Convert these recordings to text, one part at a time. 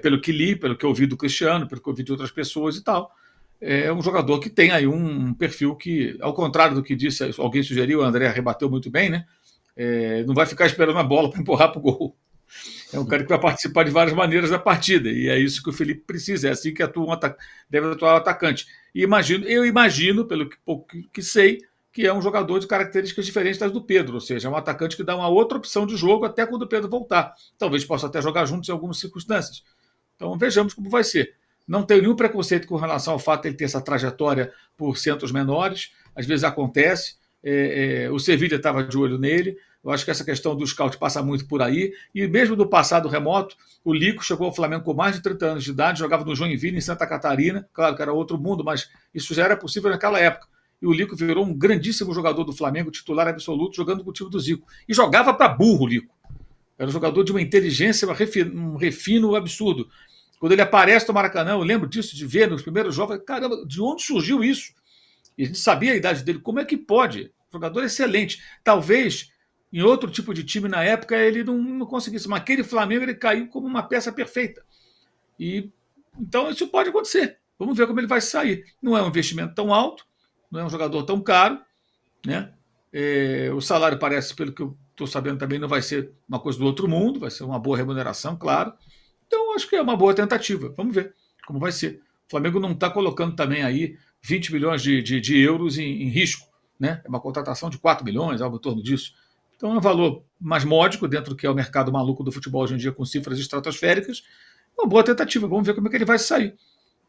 pelo que li, pelo que eu ouvi do Cristiano, pelo que eu ouvi de outras pessoas e tal. É um jogador que tem aí um perfil que, ao contrário do que disse, alguém sugeriu, o André rebateu muito bem, né? Não vai ficar esperando a bola para empurrar para o gol. É um cara que vai participar de várias maneiras da partida, e é isso que o Felipe precisa, é assim que deve atuar o atacante. E eu imagino, pelo que pouco que sei, que é um jogador de características diferentes das do Pedro, ou seja, é um atacante que dá uma outra opção de jogo até quando o Pedro voltar. Talvez possa até jogar juntos em algumas circunstâncias. Então vejamos como vai ser. Não tenho nenhum preconceito com relação ao fato de ele ter essa trajetória por centros menores, às vezes acontece. O Sevilla estava de olho nele. Eu acho que essa questão do scout passa muito por aí. E mesmo do passado remoto, o Lico chegou ao Flamengo com mais de 30 anos de idade, jogava no Joinville, em Santa Catarina. Claro que era outro mundo, mas isso já era possível naquela época. E o Lico virou um grandíssimo jogador do Flamengo, titular absoluto, jogando com o time do Zico. E jogava para burro o Lico. Era um jogador de uma inteligência, um refino absurdo. Quando ele aparece no Maracanã, eu lembro disso, de ver nos primeiros jogos, caramba, de onde surgiu isso? E a gente sabia a idade dele, como é que pode? Jogador excelente. Talvez em outro tipo de time na época ele não conseguisse, mas aquele Flamengo ele caiu como uma peça perfeita. E então isso pode acontecer. Vamos ver como ele vai sair. Não é um investimento tão alto, não é um jogador tão caro, né? O salário parece, pelo que eu estou sabendo, também não vai ser uma coisa do outro mundo, vai ser uma boa remuneração, claro. Então, acho que é uma boa tentativa. Vamos ver como vai ser. O Flamengo não está colocando também aí 20 milhões de euros em risco. Né? É uma contratação de 4 milhões, algo em torno disso. Então é um valor mais módico dentro do que é o mercado maluco do futebol hoje em dia, com cifras estratosféricas. Uma boa tentativa. Vamos ver como é que ele vai sair.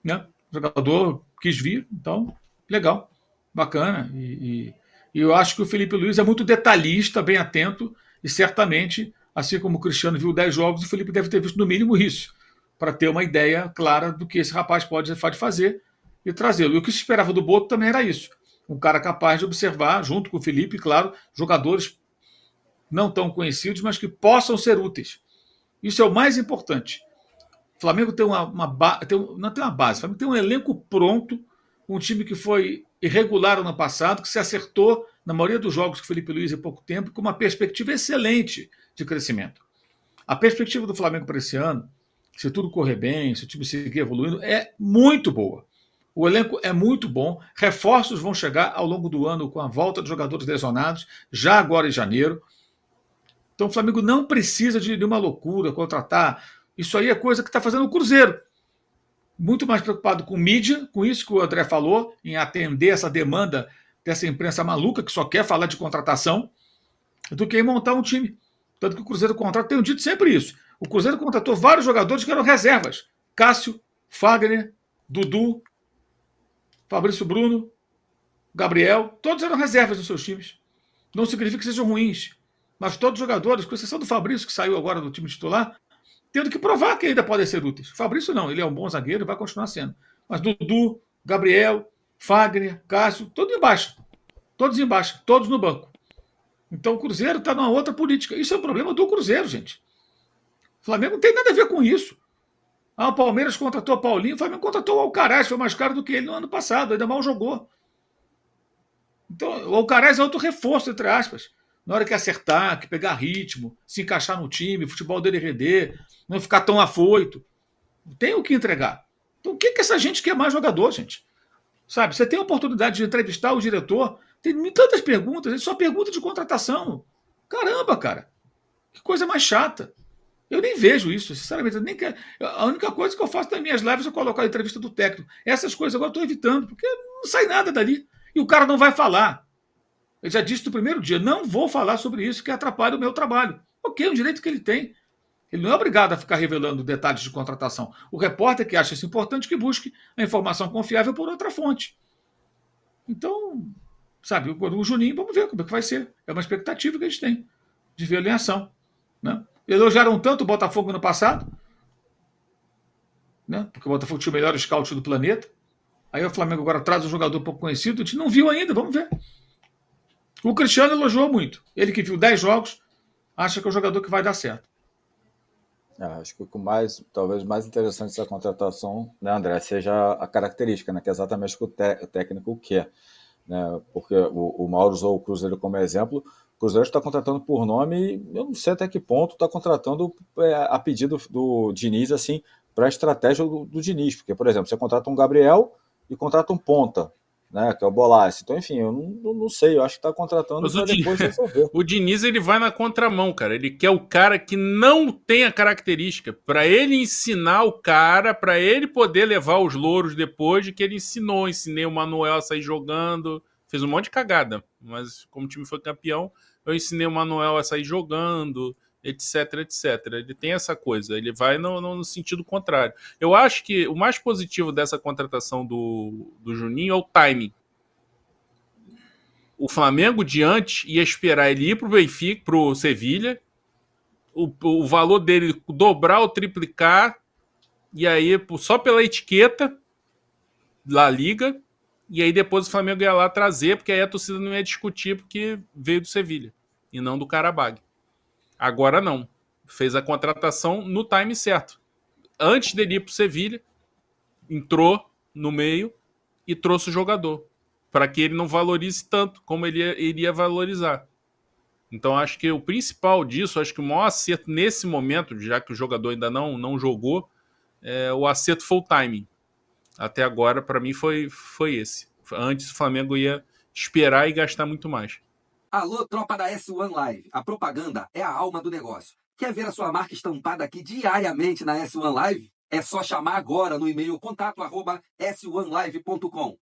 Né? O jogador quis vir, então, legal, bacana. E eu acho que o Felipe Luiz é muito detalhista, bem atento, e certamente, assim como o Cristiano viu 10 jogos, o Felipe deve ter visto no mínimo isso, para ter uma ideia clara do que esse rapaz pode fazer e trazê-lo. E o que se esperava do Boto também era isso. Um cara capaz de observar, junto com o Felipe, claro, jogadores não tão conhecidos, mas que possam ser úteis. Isso é o mais importante. O Flamengo tem não tem uma base, o Flamengo tem um elenco pronto, um time que foi irregular no passado, que se acertou na maioria dos jogos com o Felipe Luiz em pouco tempo, com uma perspectiva excelente de crescimento. A perspectiva do Flamengo para esse ano, se tudo correr bem, se o time seguir evoluindo, é muito boa. O elenco é muito bom, reforços vão chegar ao longo do ano com a volta de jogadores lesionados, já agora em janeiro. Então o Flamengo não precisa de nenhuma loucura, contratar. Isso aí é coisa que está fazendo o Cruzeiro. Muito mais preocupado com mídia, com isso que o André falou, em atender essa demanda dessa imprensa maluca que só quer falar de contratação, do que em montar um time. Tanto que o Cruzeiro contrata, tenho dito sempre isso. O Cruzeiro contratou vários jogadores que eram reservas. Cássio, Fagner, Dudu, Fabrício Bruno, Gabriel, todos eram reservas nos seus times. Não significa que sejam ruins, mas todos os jogadores, com exceção do Fabrício, que saiu agora do time titular, tendo que provar que ainda podem ser úteis. Fabrício não, ele é um bom zagueiro e vai continuar sendo. Mas Dudu, Gabriel, Fagner, Cássio, todos em baixa, todos no banco. Então o Cruzeiro está numa outra política. Isso é um problema do Cruzeiro, gente. O Flamengo não tem nada a ver com isso. O Palmeiras contratou o Paulinho, o Flamengo contratou o Alcaraz, foi mais caro do que ele no ano passado, ainda mal jogou. Então, o Alcaraz é outro reforço, entre aspas. Na hora que acertar, que pegar ritmo, se encaixar no time, o futebol dele render, não ficar tão afoito. Tem o que entregar. Então, o que essa gente quer mais jogador, gente? Sabe, você tem a oportunidade de entrevistar o diretor, tem tantas perguntas, ele só pergunta de contratação. Caramba, cara, que coisa mais chata. Eu nem vejo isso, sinceramente. Eu nem quero. A única coisa que eu faço nas minhas lives é colocar a entrevista do técnico. Essas coisas agora eu estou evitando, porque não sai nada dali. E o cara não vai falar. Ele já disse no primeiro dia: não vou falar sobre isso, que atrapalha o meu trabalho. Ok, é um direito que ele tem. Ele não é obrigado a ficar revelando detalhes de contratação. O repórter que acha isso importante que busque a informação confiável por outra fonte. Então, sabe, o Juninho, vamos ver como é que vai ser. É uma expectativa que a gente tem de ver ele em ação. Né? Elogiaram tanto o Botafogo no passado, né? Porque o Botafogo tinha o melhor scout do planeta. Aí o Flamengo agora traz um jogador pouco conhecido, a gente não viu ainda, vamos ver. O Cristiano elogiou muito. Ele que viu 10 jogos, acha que é um jogador que vai dar certo. Acho que talvez o mais interessante dessa contratação, né, André, seja a característica, né, que é exatamente o que o técnico quer. Né, porque o Mauro usou o Cruzeiro como exemplo, O Cruzeiro está contratando por nome e eu não sei até que ponto está contratando a pedido do Diniz, assim, para a estratégia do Diniz. Porque, por exemplo, você contrata um Gabriel e contrata um ponta, né, que é o Bolasie. Então, enfim, eu não sei, eu acho que está contratando Mas o, para depois resolver. o Diniz, ele vai na contramão, cara. Ele quer o cara que não tem a característica, para ele ensinar o cara, para ele poder levar os louros depois de que ele ensinou. Ensinei o Manuel a sair jogando, fez um monte de cagada, mas como o time foi campeão, eu ensinei o Manuel a sair jogando, etc, etc. Ele tem essa coisa, ele vai no sentido contrário. Eu acho que o mais positivo dessa contratação do Juninho é o timing. O Flamengo diante ia esperar ele ir pro Benfica, pro Sevilha, o valor dele dobrar ou triplicar, e aí só pela etiqueta La Liga, e aí depois o Flamengo ia lá trazer, porque aí a torcida não ia discutir porque veio do Sevilha e não do Karabag. Agora não. Fez a contratação no time certo. Antes dele ir pro Sevilha, entrou no meio e trouxe o jogador, para que ele não valorize tanto como ele iria valorizar. Então acho que o principal disso, acho que o maior acerto nesse momento, já que o jogador ainda não jogou, o acerto foi o timing. Até agora, para mim, foi esse. Antes o Flamengo ia esperar e gastar muito mais. Alô, tropa da S1 Live. A propaganda é a alma do negócio. Quer ver a sua marca estampada aqui diariamente na S1 Live? É só chamar agora no e-mail contato@s1live.com.